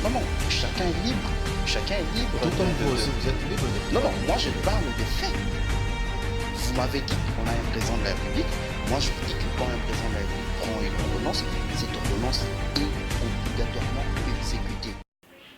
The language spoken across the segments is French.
Non, non, chacun est libre. Chacun est libre. Tout comme vous aussi, vous êtes libre. Non, non, moi je parle de faits. Vous m'avez dit qu'on a un président de la République. Moi je vous dis que quand un président de la République prend une ordonnance, cette ordonnance est obligatoirement exécutée.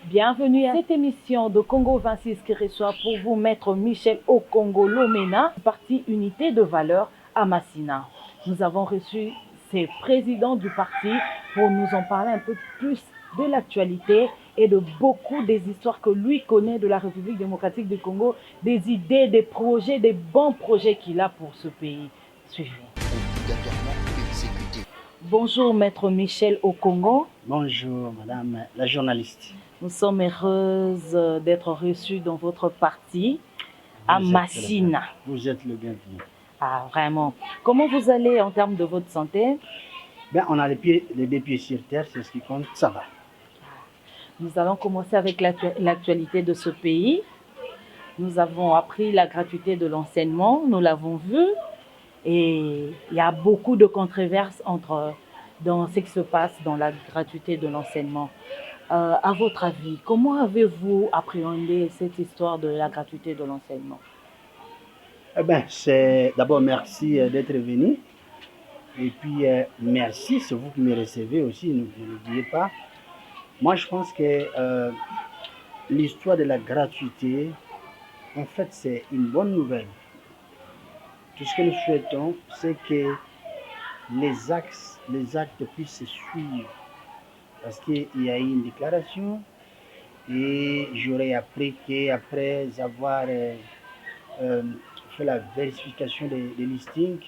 Bienvenue à cette émission de Congo 26 qui reçoit pour vous Maître Michel Okongo Lomena, parti Unité de Valeurs à Massina. Nous avons reçu ces présidents du parti pour nous en parler un peu plus de l'actualité et de beaucoup des histoires que lui connaît de la République démocratique du Congo, des idées, des projets, des bons projets qu'il a pour ce pays. Suivez. Obligatoirement exécuté. Bonjour Maître Michel Okongo. Bonjour Madame la journaliste. Nous sommes heureuses d'être reçus dans votre parti à Massina. Vous êtes le bienvenu. Ah, vraiment. Comment vous allez en termes de votre santé? Ben, on a les deux pieds sur terre, c'est ce qui compte, ça va. Nous allons commencer avec l'actualité de ce pays. Nous avons appris la gratuité de l'enseignement, nous l'avons vu. Et il y a beaucoup de controverses dans ce qui se passe dans la gratuité de l'enseignement. À votre avis, comment avez-vous appréhendé cette histoire de la gratuité de l'enseignement? Eh ben, c'est d'abord merci d'être venu. Et puis merci, c'est vous qui me recevez aussi, ne l'oubliez pas. Moi, je pense que l'histoire de la gratuité, en fait, c'est une bonne nouvelle. Tout ce que nous souhaitons, c'est que les actes puissent se suivre. Parce qu'il y a eu une déclaration et j'aurais appris qu'après avoir fait la vérification des listings,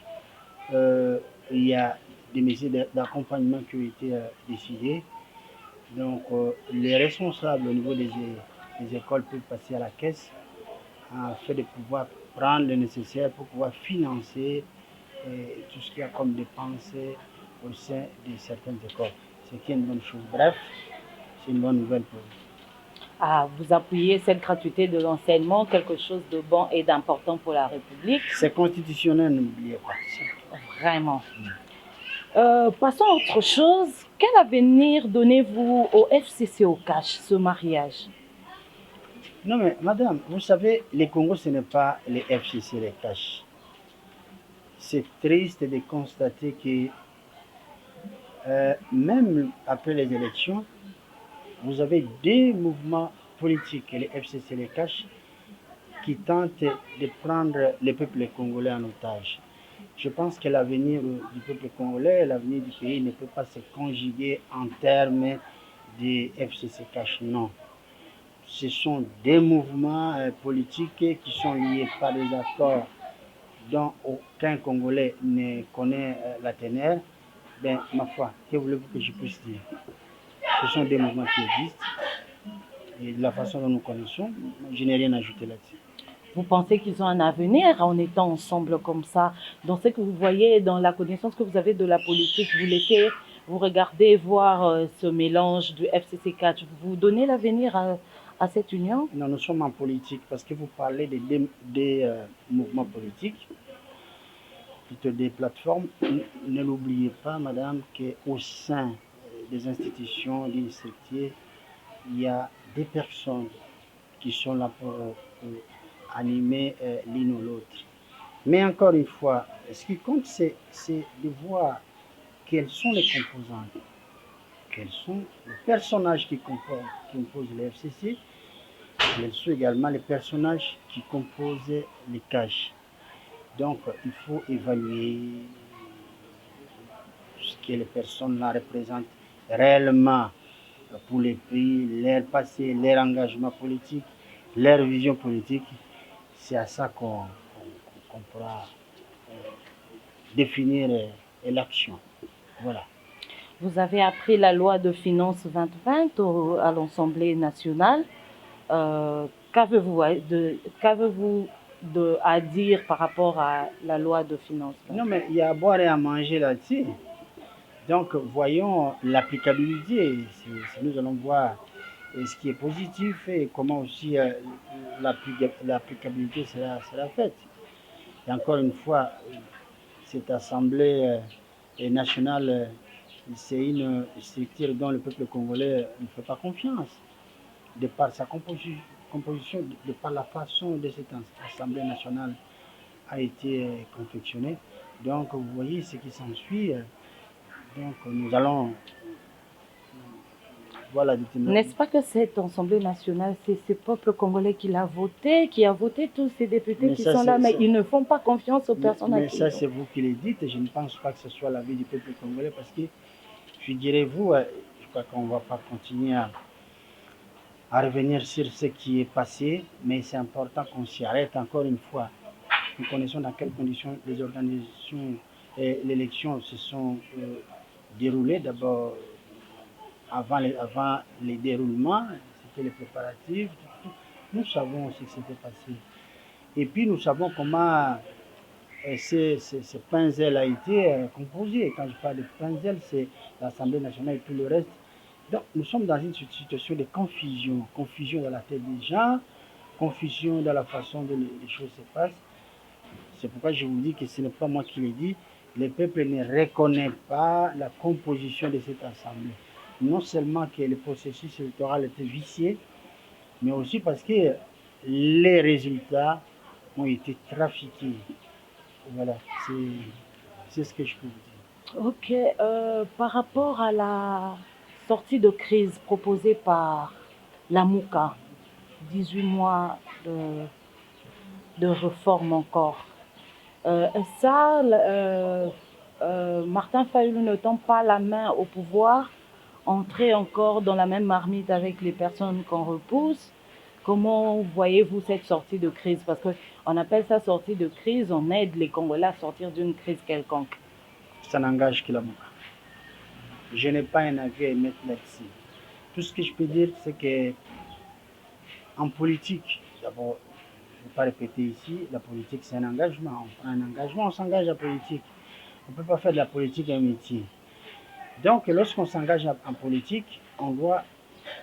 il y a des mesures d'accompagnement qui ont été décidées. Donc les responsables au niveau des écoles peuvent passer à la caisse afin de pouvoir prendre le nécessaire pour pouvoir financer tout ce qu'il y a comme dépenses au sein de certaines écoles. Ce qui est une bonne chose. Bref, c'est une bonne nouvelle pour vous. Ah, vous appuyez cette gratuité de l'enseignement, quelque chose de bon et d'important pour la République. C'est constitutionnel, n'oubliez pas. Vraiment. Passons à autre chose. Quel avenir donnez-vous au FCC au cash, ce mariage? Non mais madame, vous savez, les Congo, ce n'est pas les FCC, les cash. C'est triste de constater que même après les élections, vous avez deux mouvements politiques, les FCC et les cash, qui tentent de prendre le peuple congolais en otage. Je pense que l'avenir du peuple congolais, l'avenir du pays ne peut pas se conjuguer en termes de FCC cash, non. Ce sont des mouvements politiques qui sont liés par des accords dont aucun Congolais ne connaît la teneur. Ben, ma foi, que voulez-vous que je puisse dire? Ce sont des mouvements qui existent et de la façon dont nous connaissons, je n'ai rien à ajouter là-dessus. Vous pensez qu'ils ont un avenir en étant ensemble comme ça? Dans ce que vous voyez, dans la connaissance que vous avez de la politique, vous regardez voir ce mélange du FCC4, vous donnez l'avenir à cette union? Non, nous sommes en politique parce que vous parlez des mouvements politiques, plutôt des plateformes. Ne l'oubliez pas, madame, qu'au sein des institutions, des structures, il y a des personnes qui sont là pour animer l'une ou l'autre. Mais encore une fois, ce qui compte, c'est de voir quels sont les composants, quels sont les personnages qui composent le FCC, quels sont également les personnages qui composent les caches. Donc, il faut évaluer ce que les personnes-là représentent réellement pour les pays, leur passé, leur engagement politique, leur vision politique. C'est à ça qu'on pourra définir l'action. Voilà. Vous avez appris la loi de finances 2020 à l'Assemblée nationale. Qu'avez-vous à dire par rapport à la loi de finances 2020? Non, mais il y a à boire et à manger là-dessus. Donc, voyons l'applicabilité. Si nous allons voir ce qui est positif et comment aussi l'applicabilité sera faite. Et encore une fois, cette Assemblée nationale c'est une structure dont le peuple congolais ne fait pas confiance, de par sa composition, de par la façon dont cette Assemblée nationale a été confectionnée. Donc, vous voyez ce qui s'ensuit. Donc, nous allons... Voilà, N'est-ce pas que cette Assemblée nationale, c'est ce peuple congolais qui l'a voté, qui a voté tous ces députés mais qui ça, sont là, mais ça, ils ne font pas confiance aux personnes mais à qui ça, ils c'est ont. vous qui le dites. Je ne pense pas que ce soit l'avis du peuple congolais parce que, figurez-vous, je crois qu'on ne va pas continuer à revenir sur ce qui est passé, mais c'est important qu'on s'y arrête encore une fois. Nous connaissons dans quelles conditions les organisations et l'élection se sont déroulées. D'abord, avant les déroulements, c'était les préparatifs. Nous savons ce qui s'était passé. Et puis, nous savons comment ce pinzel a été composé. Quand je parle de pinzel, c'est l'Assemblée nationale et tout le reste. Donc, nous sommes dans une situation de confusion. Confusion dans la tête des gens, confusion dans la façon dont les choses se passent. C'est pourquoi je vous dis que ce n'est pas moi qui l'ai dit. Le peuple ne reconnaît pas la composition de cette Assemblée. Non seulement que le processus électoral était vicié, mais aussi parce que les résultats ont été trafiqués. Voilà, c'est ce que je peux vous dire. Ok, par rapport à la sortie de crise proposée par la MOUCA, 18 mois de réforme encore, Martin Fayulu ne tend pas la main au pouvoir, entrer encore dans la même marmite avec les personnes qu'on repousse. Comment voyez-vous cette sortie de crise? Parce qu'on appelle ça sortie de crise, on aide les Congolais à sortir d'une crise quelconque. Ça n'engage que la MOUCA. Je n'ai pas un avis à émettre là-dessus. Tout ce que je peux dire, c'est que en politique, d'abord, je ne vais pas répéter ici, la politique c'est un engagement. On prend un engagement, on s'engage en politique. On ne peut pas faire de la politique un métier. Donc, lorsqu'on s'engage en politique, on doit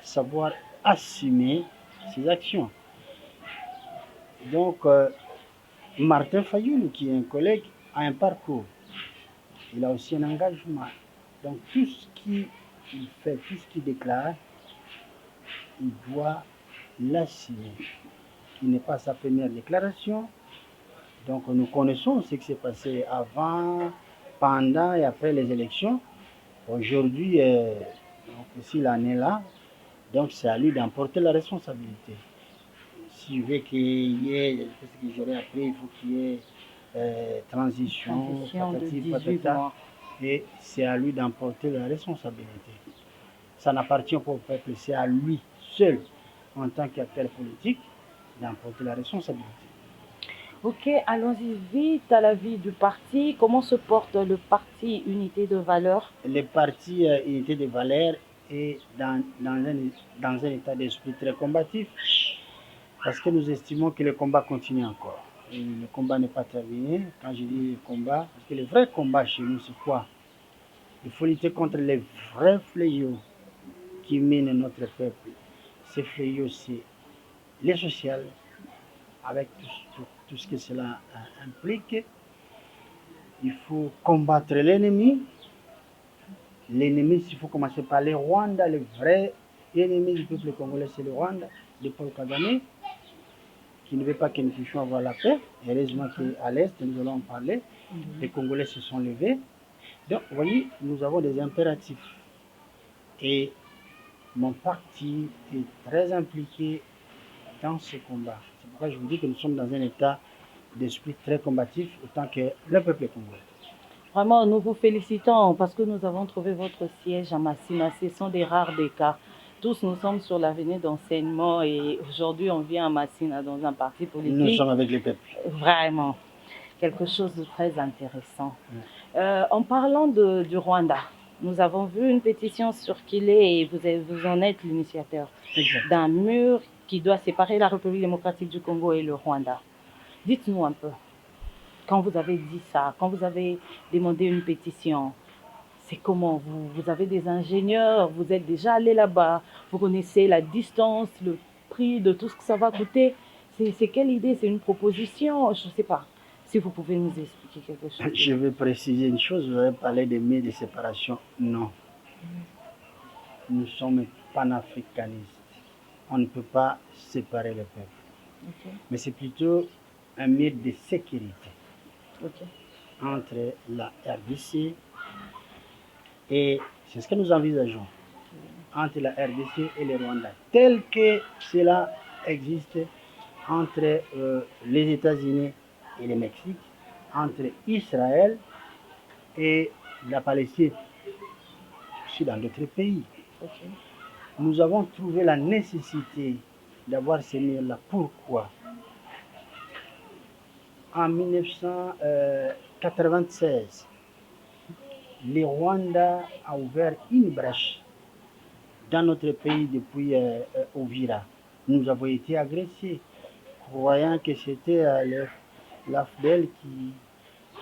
savoir assumer ses actions. Donc, Martin Fayulu, qui est un collègue, a un parcours. Il a aussi un engagement. Donc, tout ce qu'il fait, tout ce qu'il déclare, il doit l'assumer. Il n'est pas sa première déclaration. Donc, nous connaissons ce qui s'est passé avant, pendant et après les élections. Aujourd'hui, s'il en est là, donc c'est à lui d'emporter la responsabilité. S'il veut qu'il y ait, ce que j'aurais appris, il faut qu'il y ait transition patati, patata, et c'est à lui d'emporter la responsabilité. Ça n'appartient pas au peuple, c'est à lui seul, en tant qu'acteur politique, d'emporter la responsabilité. Ok, allons-y vite à la vie du parti. Comment se porte le parti Unité de Valeurs? Le parti Unité de Valeurs est dans un état d'esprit très combatif parce que nous estimons que le combat continue encore. Et le combat n'est pas terminé. Quand je dis combat, parce que le vrai combat chez nous, c'est quoi? Il faut lutter contre les vrais fléaux qui minent notre peuple. Ces fléaux, c'est les social, avec tout ce que cela implique. Il faut combattre l'ennemi. L'ennemi, il faut commencer par le Rwanda. Le vrai ennemi du peuple congolais, c'est le Rwanda, de Paul Kagame, qui ne veut pas que nous puissions avoir la paix. Heureusement qu'à l'Est, nous allons en parler. Les Congolais se sont levés. Donc, vous voyez, nous avons des impératifs. Et mon parti est très impliqué dans ce combat. C'est pourquoi je vous dis que nous sommes dans un état d'esprit très combatif, autant que le peuple congolais. Vraiment, nous vous félicitons parce que nous avons trouvé votre siège à Massina. Ce sont des rares des cas. Tous nous sommes sur l'avenue d'enseignement et aujourd'hui on vient à Massina dans un parti politique. Nous sommes avec le peuple. Vraiment, quelque chose de très intéressant. En parlant du Rwanda, nous avons vu une pétition circuler et vous en êtes l'initiateur d'un mur qui doit séparer la République démocratique du Congo et le Rwanda. Dites-nous un peu, quand vous avez dit ça, quand vous avez demandé une pétition, c'est comment? Vous avez des ingénieurs, vous êtes déjà allé là-bas, vous connaissez la distance, le prix de tout ce que ça va coûter. C'est quelle idée? C'est une proposition? Je ne sais pas. Si vous pouvez nous expliquer quelque chose. Je vais préciser une chose, vous avez parlé des murs de séparation. Non. Nous sommes panafricanistes. On ne peut pas séparer le peuple. Ok. Mais c'est plutôt un mur de sécurité Ok. entre la RDC et, c'est ce que nous envisageons, entre la RDC et le Rwanda, tel que cela existe entre les États-Unis et le Mexique, entre Israël et la Palestine, aussi dans d'autres pays. Ok. Nous avons trouvé la nécessité d'avoir ces murs-là. Pourquoi? En 1996, le Rwanda a ouvert une brèche dans notre pays depuis Ovira. Nous avons été agressés, croyant que c'était l'AFDEL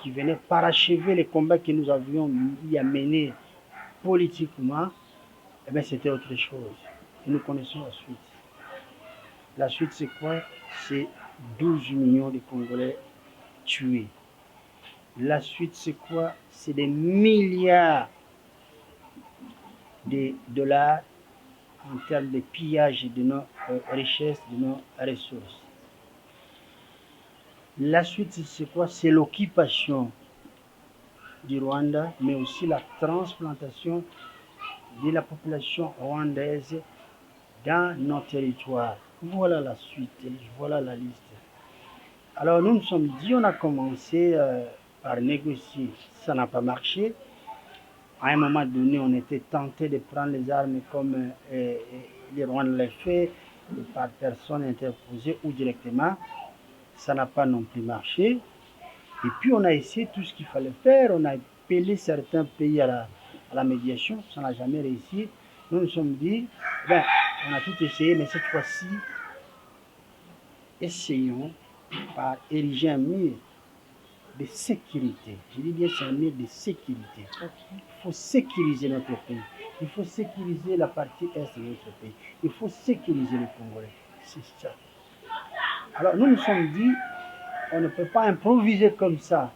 qui venait parachever les combats que nous avions eu à mener politiquement. Eh bien, c'était autre chose. Et nous connaissons la suite. La suite, c'est quoi? C'est 12 millions de Congolais tués. La suite, c'est quoi? C'est des milliards de dollars en termes de pillage de nos richesses, de nos ressources. La suite, c'est quoi? C'est l'occupation du Rwanda, mais aussi la transplantation de la population rwandaise dans nos territoires. Voilà la suite, voilà la liste. Alors nous nous sommes dit, on a commencé par négocier, ça n'a pas marché. À un moment donné, on était tenté de prendre les armes comme les Rwandais l'ont fait, par personne interposée ou directement. Ça n'a pas non plus marché. Et puis on a essayé tout ce qu'il fallait faire, on a appelé certains pays à la médiation, ça n'a jamais réussi. Nous nous sommes dit, ben, on a tout essayé, mais cette fois-ci, essayons par ériger un mur de sécurité. Je dis bien c'est un mur de sécurité. Ok. Il faut sécuriser notre pays. Il faut sécuriser la partie est de notre pays. Il faut sécuriser les Congolais. C'est ça. Alors nous nous sommes dit, on ne peut pas improviser comme ça,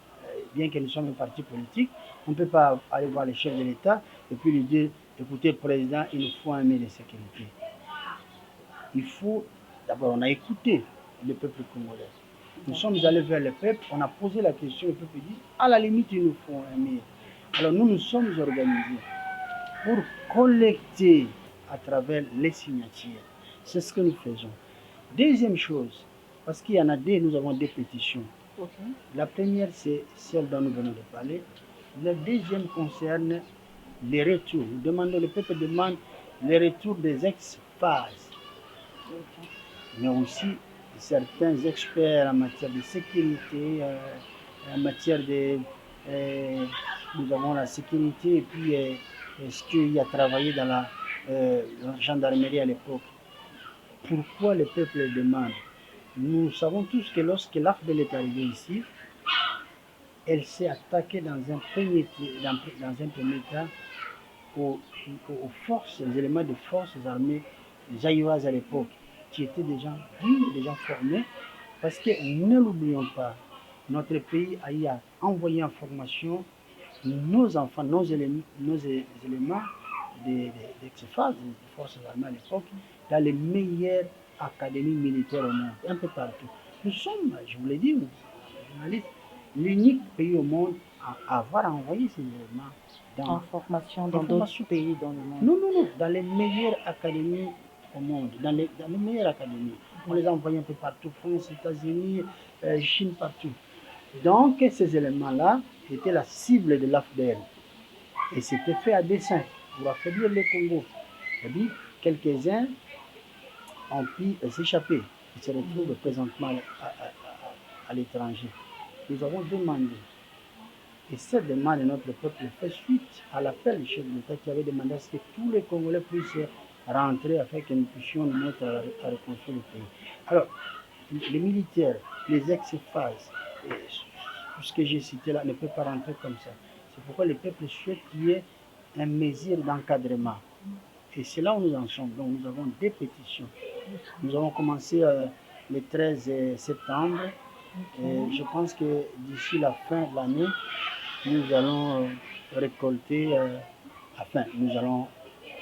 bien que nous sommes un parti politique. On ne peut pas aller voir les chefs de l'État et puis lui dire, écoutez, président, il nous faut un mur de sécurité. Il faut, d'abord, on a écouté le peuple congolais. Nous sommes allés vers le peuple, on a posé la question, le peuple dit, à la limite, il nous faut un mur. Alors nous nous sommes organisés pour collecter à travers les signatures. C'est ce que nous faisons. Deuxième chose, parce qu'il y en a deux, nous avons deux pétitions. Ok. La première, c'est celle dont nous venons de parler. La deuxième concerne les retours. Nous demandons, le peuple demande les retours des ex-phases, Ok. mais aussi certains experts en matière de sécurité, en matière de... nous avons la sécurité et puis ce qu'il y a travaillé dans la gendarmerie à l'époque. Pourquoi le peuple le demande? Nous savons tous que lorsque l'AFDEL est arrivée ici, elle s'est attaquée dans un premier temps aux forces, les éléments de forces armées zaïroises à l'époque, qui étaient des gens durs, des gens formés, parce que ne l'oublions pas, notre pays a eu à envoyer en formation nos enfants, nos éléments des forces armées à l'époque, dans les meilleures académies militaires au monde, un peu partout. Nous sommes, je vous l'ai dit, journalistes, l'unique pays au monde à avoir envoyé ces éléments En formation dans d'autres pays dans le monde. Non, non, non, dans les meilleures académies au monde, dans les meilleures académies. On les a envoyés un peu partout, France, États-Unis, Chine, partout. Donc, ces éléments-là étaient la cible de l'AFDEL. Et c'était fait à dessein pour affaiblir le Congo. C'est-à-dire, quelques-uns ont pu s'échapper. Ils se retrouvent présentement à l'étranger. Nous avons demandé, et cette demande de notre peuple fait suite à l'appel du chef de l'État qui avait demandé à ce que tous les Congolais puissent rentrer afin que nous puissions nous mettre à reconstruire le pays. Alors, les militaires, les ex-phases, tout ce que j'ai cité là ne peut pas rentrer comme ça. C'est pourquoi le peuple souhaite qu'il y ait une mesure d'encadrement. Et c'est là où nous en sommes. Donc nous avons des pétitions. Nous avons commencé le 13 septembre Et je pense que d'ici la fin de l'année, nous allons récolter, enfin, nous allons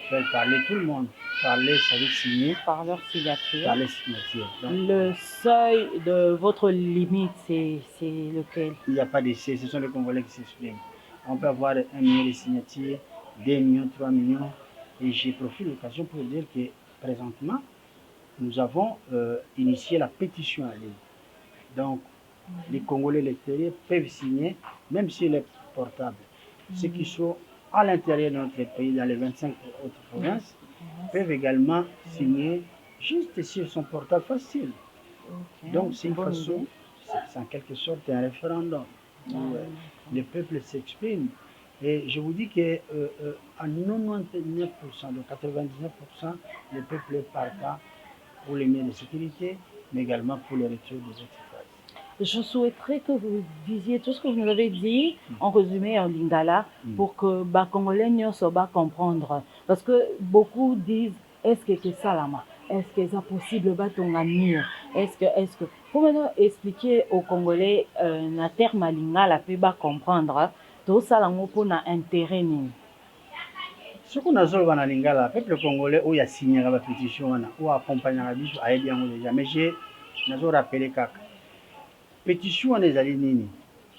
faire parler tout le monde. Parler, ça veut signer. Par leur signature. Par les signatures. Donc, Le seuil de votre limite, c'est lequel? il n'y a pas d'essai, ce sont les Congolais qui s'expriment. On peut avoir 1 million de signatures, 2 millions, 3 millions. Et j'ai profité de l'occasion pour dire que présentement, nous avons initié la pétition en ligne. Donc, les Congolais l'extérieur peuvent signer, même s'il est portable. Ceux qui sont à l'intérieur de notre pays, dans les 25 autres provinces, peuvent également signer juste sur son portable facile. Donc, c'est une façon, c'est en quelque sorte un référendum où le peuple s'exprime. Et je vous dis que à 99%, de 99%, le peuple est partant pour les moyens de sécurité, mais également pour le retour des autres phases. Je souhaiterais que vous disiez tout ce que vous nous avez dit, en résumé en lingala, pour que les Congolais ne soient pas comprendre. Parce que beaucoup disent, est-ce que c'est ça là-bas? Est-ce que c'est possible de mur? Est-ce que... Pour maintenant expliquer aux Congolais, un terme à lingala, peut pas comprendre, tout ça là, pour un intérêt. Ce qu'on a dans la lingala, le peuple congolais, où il y a signé la pétition, où accompagné la biche, a aidé déjà. Mais j'ai rappelé que pétition des alinini,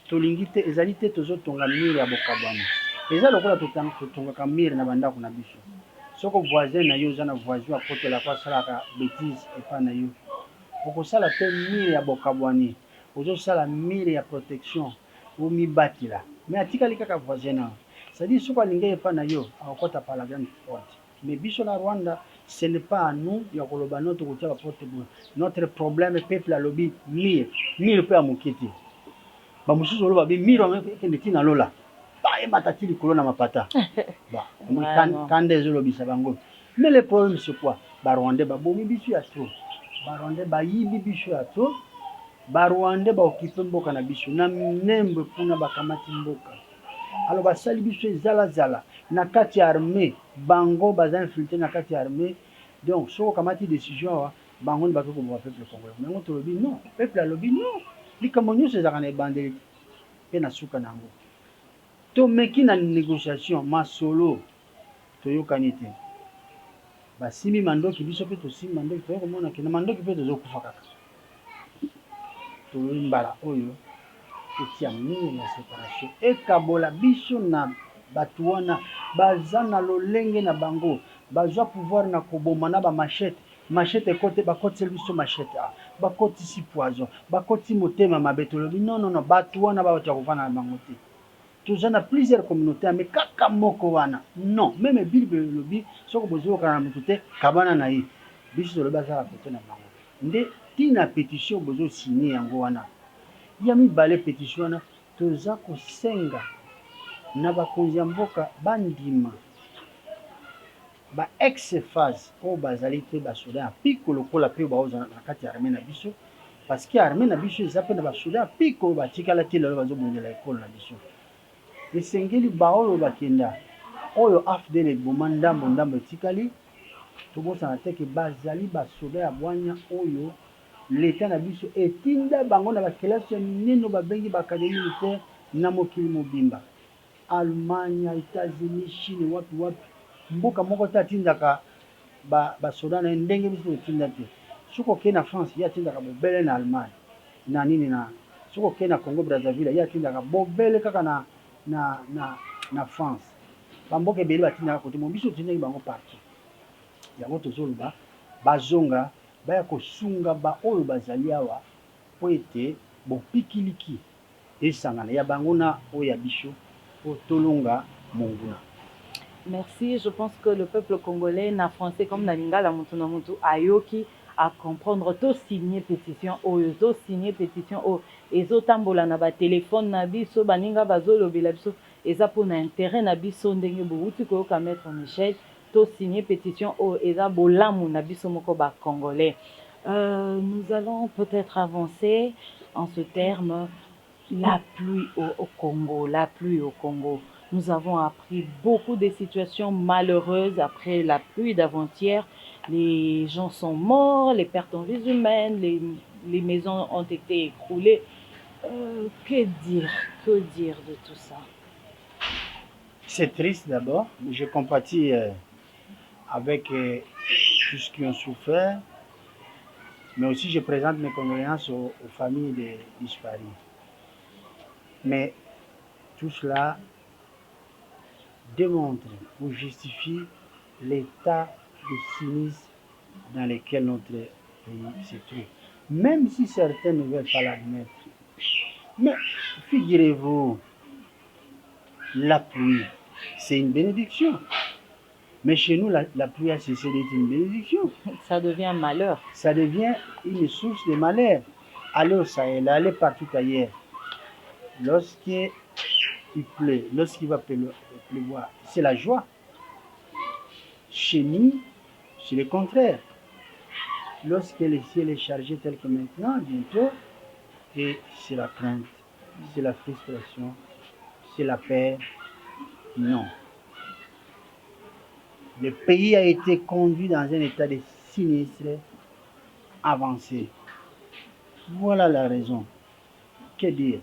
tolingite, ezalité, tozo tonga mire ya bokabana. Eza lokola totonga ka mire na banda kuna biso. Soko voisin na yo zana voisin à côté la kwa sala ka bêtise et pas na yo. Oko sala te mire ya bokabwani. Ozo sala mire ya protection ou mi batila. Mais atikali kaka voisin na. C'est-à-dire soko alinga pas na yo, akota par la grande porte. Mais biso la Rwanda, ce n'est pas à nous, notre problème, le peuple a lobby, mire peut à mokiti. Ba mususu lo ba bi mire ke ndeti na lola. Ba e matati likolo na mapata. Ba quand des lobby ça bango. Mais le problème c'est quoi? Ba Rwandais ba bomi bisu ya trop. Ba Rwandais ba yibi bisu ya trop. Ba Rwandais ba okipe mboka na bisu na nembe kuna ba kamati mboka. Alors ba sali bisu ezala zala na kati armée bango baza infiltré na kati armée. Donc, si on a une décision, bango ne va pas comme peuple congolais. Mais on te le dit non, peuple a lobby non. Les Camerounais c'est un bandé et na souka nango. To meki na négociation ma solo to yo kanité. Ba simi mando ki biso pe to simi mando ki to ko mona ki na mando ki pe to zo kufa kaka. To mbala oyo eti amini na séparation e kabola biso na batu wana baza na lolenge na bango. Baza pouvoir na koboma na ba machette côté ba côté biso machette ba côté si poison ba côté motema mabetolobi non batu wana ba ta kovana na bango te. Tous on a plusieurs communautés mais kaka moko wana non même bible lobi soko bozo kana mutute kabana na yi biso lobi za côté na bango nde tina pétition bozo signer yango wana ya mi balé pétition wana toza ko senga na ba konzi mboka bandima ba ex-phase au bazalité ba soda piko lokola pe ba oza na kati ya armée na biso parce que armée na biso ezape na ba soda piko ba tikala tilo bazo bongela école na biso esengeli ba oyo bakenda oyo afdele bomanda ndambo tikali to bosa na teke bazali ba soda ya bwanya oyo l'état na biso etinda bango na ba classe mineno ba bengi ba académie militaire na mokili mobimba Allemagne, États-Unis, Chine wapi mboka moko ta tindaka ba soda na ndenge biso tinda te suko ke na France ya tindaka bobele na Allemagne na nini na suko ke na Congo Brazzaville ya tindaka bobele kaka na France bamboka ebele batindaka kote mo biso tindaki bango partout yango tozoloba bazonga baya kosunga ba oyo bazali awa po ete bopikiliki esangana ya bango na oyo ya biso po tolonga monguna. Merci. Je pense que le peuple congolais, na français comme na lingala mutu na mutu, ayoki à comprendre to signer pétition oyo, to signer pétition oyo. Ezo tambola na ba téléphone na biso, baninga bazolo bila biso, eza po na intérêt na biso ndenge bouti ko ka maître Michel, to signer pétition oyo, eza bolamu na biso moko ba congolais. Nous allons peut-être avancer en ce terme, la pluie au Congo, la pluie au Congo. Nous avons appris beaucoup de situations malheureuses après la pluie d'avant-hier. Les gens sont morts, les pertes en vies humaines, les maisons ont été écroulées. Que dire de tout ça? C'est triste d'abord, mais je compatis avec tous ceux qui ont souffert, mais aussi je présente mes condoléances aux familles des disparus. Mais tout cela démontre ou justifie l'état de cynisme dans lequel notre pays se trouve. Même si certains ne veulent pas l'admettre. Mais figurez-vous, la pluie, c'est une bénédiction. Mais chez nous, la pluie a cessé d'être une bénédiction. Ça devient un malheur. Ça devient une source de malheur. Allez au Sahel, allez partout ailleurs. Lorsqu'il pleut, lorsqu'il va pleuvoir, c'est la joie. Chez nous, c'est le contraire. Lorsque le ciel est chargé tel que maintenant, bientôt, et c'est la crainte, c'est la frustration, c'est la peur. Non. Le pays a été conduit dans un état de sinistre avancé. Voilà la raison. Que dire?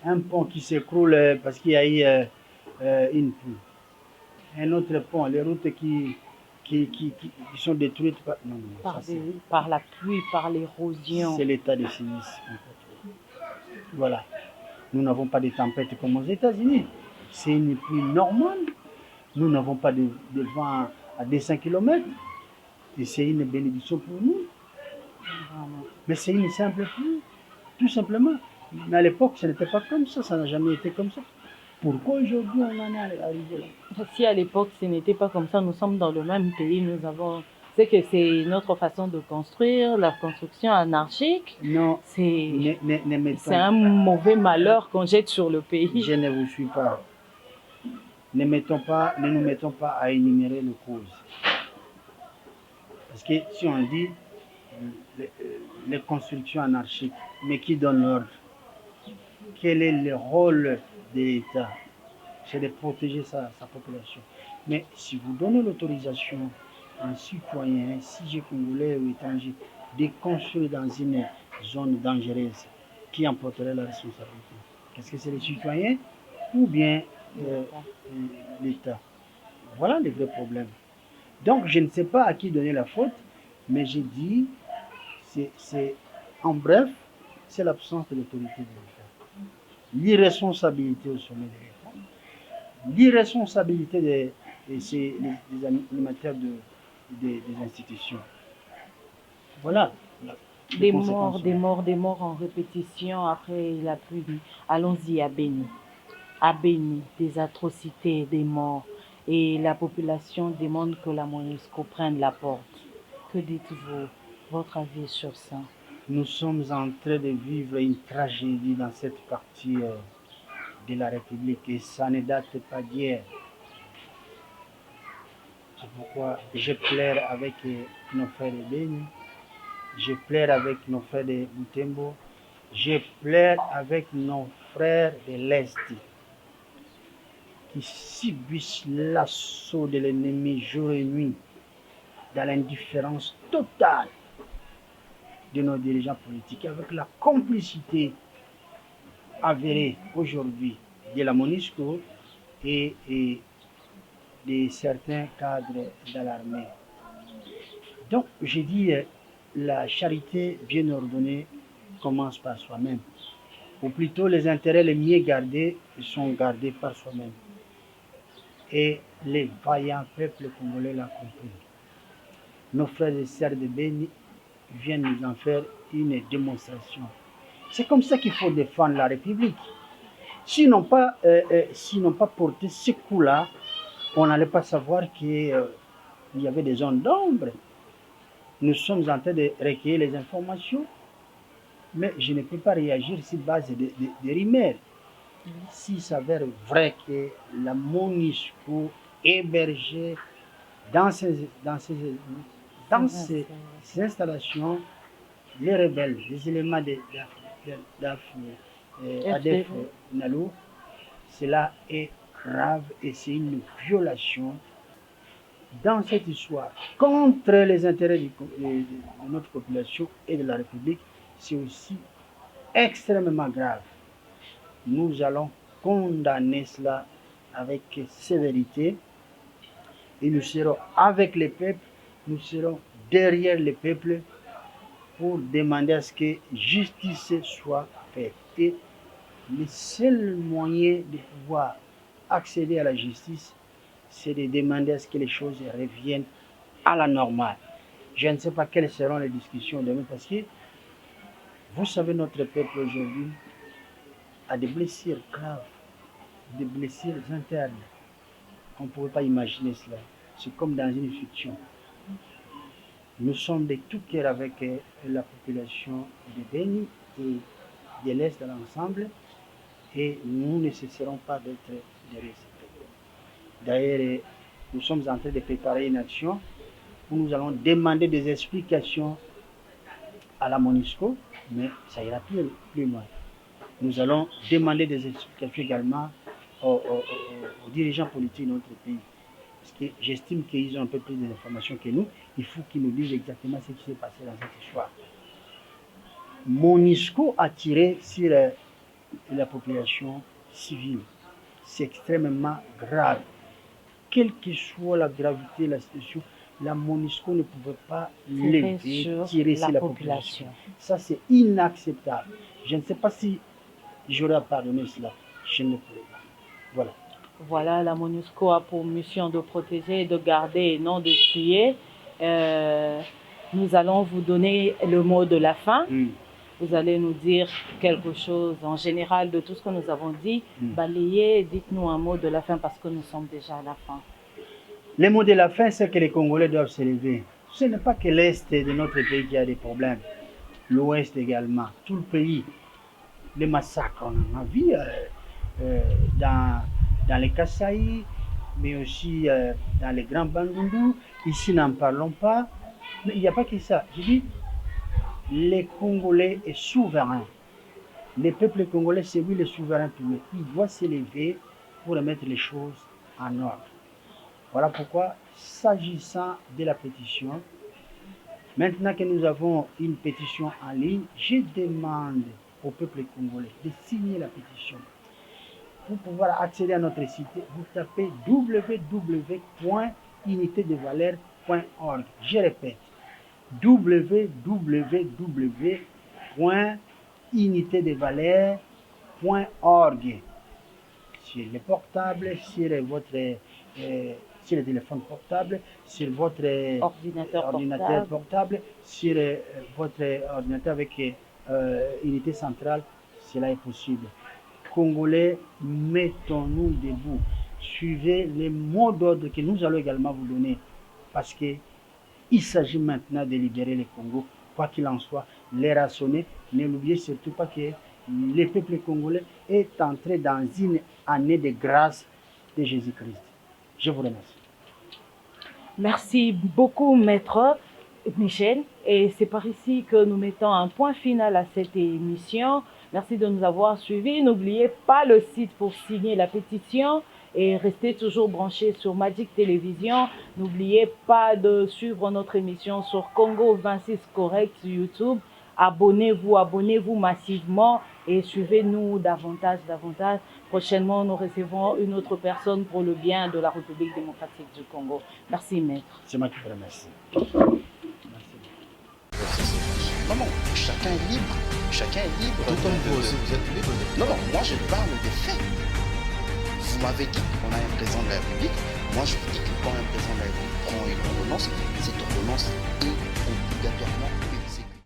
Un pont qui s'écroule parce qu'il y a eu une pluie. Un autre pont, les routes qui sont détruites par la pluie, par l'érosion. C'est l'état de sinistre. Voilà. Nous n'avons pas de tempêtes comme aux États-Unis. C'est une pluie normale. Nous n'avons pas de vent à 200 km. Et c'est une bénédiction pour nous. Mais c'est une simple pluie, tout simplement. Mais à l'époque, ce n'était pas comme ça n'a jamais été comme ça. Pourquoi aujourd'hui on en est arrivé là? Si à l'époque ce n'était pas comme ça, nous sommes dans le même pays, nous avons... C'est que c'est notre façon de construire, la construction anarchique. Non, c'est un mauvais malheur qu'on jette sur le pays. Je ne vous suis pas. Ne nous mettons pas à énumérer les causes. Parce que si on dit les constructions anarchiques, mais qui donne l'ordre? Quel est le rôle de l'État? C'est de protéger sa population. Mais si vous donnez l'autorisation à un citoyen, si congolais ou étranger, de construire dans une zone dangereuse, qui en porterait la responsabilité? Est-ce que c'est les citoyens ou bien l'État? Voilà le vrai problème. Donc je ne sais pas à qui donner la faute, mais j'ai dit, en bref, c'est l'absence de l'autorité de l'État. L'irresponsabilité au sommet de l'État. L'irresponsabilité des animateurs des institutions. Voilà. Des morts en répétition après la pluie. Allons-y à Béni. À Béni, des atrocités, des morts. Et la population demande que la MONUSCO prenne la porte. Que dites-vous, votre avis sur ça? Nous sommes en train de vivre une tragédie dans cette partie de la République et ça ne date pas d'hier. C'est pourquoi je pleure avec nos frères de Béni, je pleure avec nos frères de Butembo, je pleure avec nos frères de l'Est qui subissent l'assaut de l'ennemi jour et nuit dans l'indifférence totale de nos dirigeants politiques, avec la complicité avérée aujourd'hui de la MONUSCO et de certains cadres de l'armée. Donc, j'ai dit, la charité bien ordonnée commence par soi-même. Ou plutôt, les intérêts les mieux gardés sont gardés par soi-même. Et les vaillants peuples congolais l'ont compris. Nos frères et sœurs de Béni viennent nous en faire une démonstration. C'est comme ça qu'il faut défendre la République. S'ils n'ont pas porté ce coup-là, on n'allait pas savoir qu'il y avait des zones d'ombre. Nous sommes en train de recueillir les informations, mais je ne peux pas réagir sur base de rumeurs. S'il s'avère vrai que la MONUSCO hébergeait dans ces installations les rebelles, les éléments d'ADF Nalou, cela est grave et c'est une violation dans cette histoire contre les intérêts de notre population et de la République, c'est aussi extrêmement grave. Nous allons condamner cela avec sévérité et nous serons avec les peuples, nous serons derrière les peuples pour demander à ce que justice soit faite. Et le seul moyen de pouvoir accéder à la justice, c'est de demander à ce que les choses reviennent à la normale. Je ne sais pas quelles seront les discussions demain parce que vous savez, notre peuple aujourd'hui a des blessures graves, des blessures internes. On ne pouvait pas imaginer cela. C'est comme dans une fiction. Nous sommes de tout cœur avec la population de Beni et de l'Est dans l'ensemble et nous ne cesserons pas d'être derrière ce peuple. D'ailleurs, nous sommes en train de préparer une action où nous allons demander des explications à la MONUSCO, mais ça ira plus loin. Nous allons demander des explications également aux dirigeants politiques de notre pays. Parce que j'estime qu'ils ont un peu plus d'informations que nous. Il faut qu'ils nous disent exactement ce qui s'est passé dans cette histoire. MONUSCO a tiré sur la population civile. C'est extrêmement grave. Quelle que soit la gravité de la situation, la MONUSCO ne pouvait pas tirer sur la population. Ça, c'est inacceptable. Je ne sais pas si j'aurais à pardonner cela. Je ne pourrais pas. Voilà. Voilà, la MONUSCO a pour mission de protéger et de garder et non de tuer. Nous allons vous donner le mot de la fin. Vous allez nous dire quelque chose en général de tout ce que nous avons dit. Balayez, dites-nous un mot de la fin parce que nous sommes déjà à la fin. Le mot de la fin, c'est que les Congolais doivent se lever. Ce n'est pas que l'Est de notre pays qui a des problèmes. L'Ouest également. Tout le pays. Les massacres, on en a vu dans les Kasaï, mais aussi dans les Grands Bandundu. Ici, n'en parlons pas. Mais il n'y a pas que ça. Je dis, les Congolais est souverain. Le peuple congolais, c'est lui le souverain public. Il doit s'élever pour remettre les choses en ordre. Voilà pourquoi, s'agissant de la pétition, maintenant que nous avons une pétition en ligne, je demande au peuple congolais de signer la pétition. Pour pouvoir accéder à notre site, vous tapez www.unitédevaleurs.org. Je répète, www.unitédevaleurs.org. Sur le portable, sur le téléphone portable, sur votre ordinateur portable, sur votre ordinateur avec unité centrale, cela est possible. Congolais, mettons-nous debout. Suivez les mots d'ordre que nous allons également vous donner. Parce qu'il s'agit maintenant de libérer le Congo. Quoi qu'il en soit, l'heure a sonné. Ne l'oubliez surtout pas que le peuple congolais est entré dans une année de grâce de Jésus-Christ. Je vous remercie. Merci beaucoup, Maître Michel. Et c'est par ici que nous mettons un point final à cette émission. Merci de nous avoir suivis. N'oubliez pas le site pour signer la pétition et restez toujours branchés sur Magic Télévision. N'oubliez pas de suivre notre émission sur Congo 26 Correct sur YouTube. Abonnez-vous massivement et suivez-nous davantage. Prochainement, nous recevrons une autre personne pour le bien de la République démocratique du Congo. Merci, Maître. C'est moi qui vous remercie. Non, chacun est libre. Chacun est libre. Tout comme vous aussi, vous êtes libre. Non, moi je parle des faits. Vous m'avez dit qu'on a un président de la République. Moi je vous dis que quand un président de la République prend une ordonnance, cette ordonnance